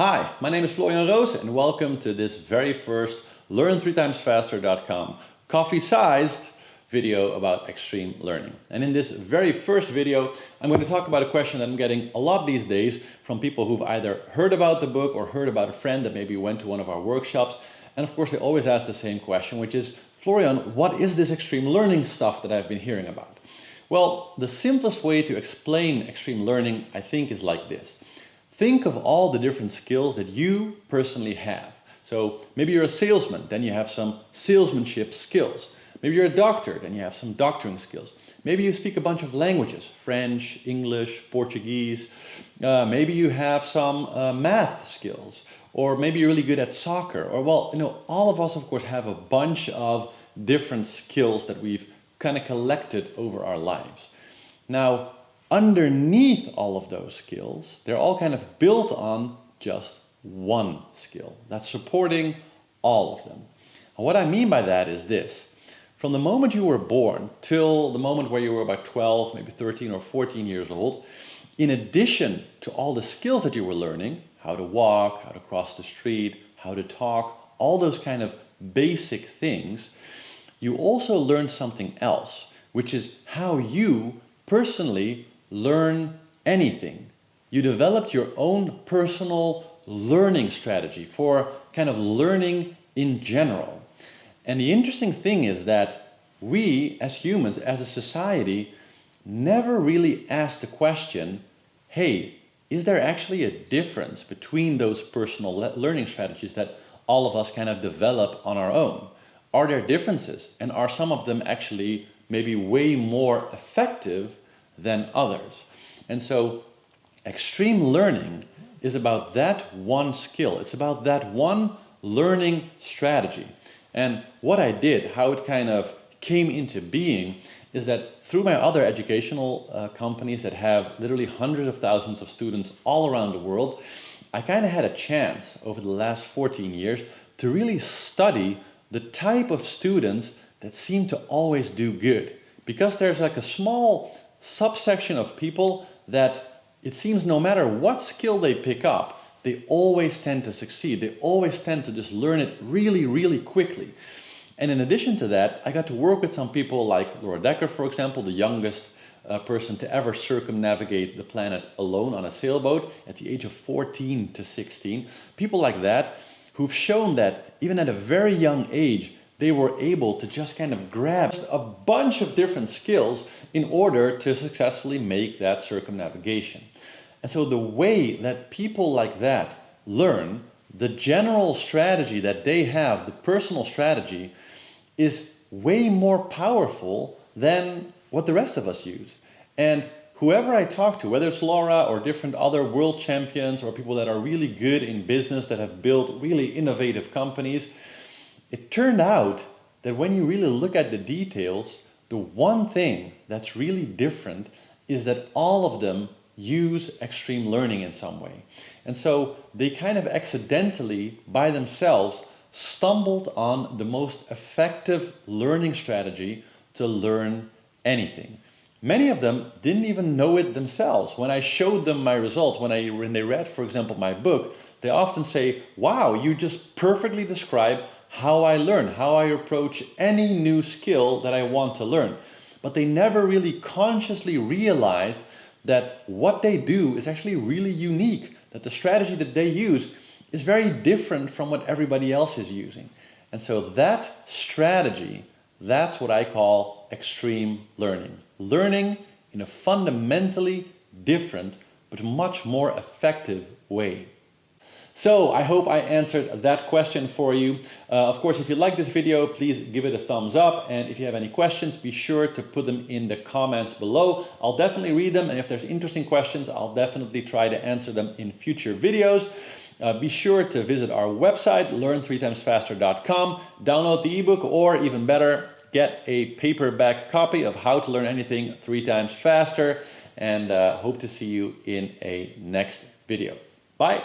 Hi, my name is Florian Rooz and welcome to this very first learn3timesfaster.com coffee-sized video about extreme learning. And in this very first video, I'm going to talk about a question that I'm getting a lot these days from people who've either heard about the book or heard about a friend that maybe went to one of our workshops. And of course, they always ask the same question, which is, Florian, what is this extreme learning stuff that I've been hearing about? Well, the simplest way to explain extreme learning, I think, is like this. Think of all the different skills that you personally have. So maybe you're a salesman, then you have some salesmanship skills. Maybe you're a doctor, then you have some doctoring skills. Maybe you speak a bunch of languages, French, English, Portuguese. Maybe you have some math skills, or maybe you're really good at soccer. Or well, all of us, of course, have a bunch of different skills that we've kind of collected over our lives. Now, underneath all of those skills, they're all kind of built on just one skill that's supporting all of them. And what I mean by that is this. From the moment you were born till the moment where you were about 12, maybe 13 or 14 years old, in addition to all the skills that you were learning, how to walk, how to cross the street, how to talk, all those kind of basic things, you also learned something else, which is how you personally learn anything. You developed your own personal learning strategy for kind of learning in general. And the interesting thing is that we as humans, as a society, never really asked the question, hey, is there actually a difference between those personal learning strategies that all of us kind of develop on our own? Are there differences? And are some of them actually maybe way more effective than others? And so extreme learning is about that one skill. It's about that one learning strategy. And what I did, how it kind of came into being, is that through my other educational companies that have literally hundreds of thousands of students all around the world, I kind of had a chance over the last 14 years to really study the type of students that seem to always do good. Because there's like a small subsection of people that it seems no matter what skill they pick up, they always tend to succeed. They always tend to just learn it really, really quickly. And in addition to that, I got to work with some people like Laura Decker, for example, the youngest person to ever circumnavigate the planet alone on a sailboat at the age of 14 to 16. People like that who've shown that even at a very young age, they were able to just kind of grab a bunch of different skills in order to successfully make that circumnavigation. And so the way that people like that learn, the general strategy that they have, the personal strategy, is way more powerful than what the rest of us use. And whoever I talk to, whether it's Laura or different other world champions or people that are really good in business, that have built really innovative companies, it turned out that when you really look at the details, the one thing that's really different is that all of them use extreme learning in some way. And so they kind of accidentally, by themselves, stumbled on the most effective learning strategy to learn anything. Many of them didn't even know it themselves. When I showed them my results, when they read, for example, my book, they often say, wow, you just perfectly describe how I learn, how I approach any new skill that I want to learn. But they never really consciously realized that what they do is actually really unique, that the strategy that they use is very different from what everybody else is using. And so that strategy, that's what I call extreme learning. Learning in a fundamentally different but much more effective way. So I hope I answered that question for you. Of course, if you like this video, please give it a thumbs up. And if you have any questions, be sure to put them in the comments below. I'll definitely read them. And if there's interesting questions, I'll definitely try to answer them in future videos. Be sure to visit our website, learn3timesfaster.com, download the ebook, or even better, get a paperback copy of How to Learn Anything 3 Times Faster. And hope to see you in a next video. Bye.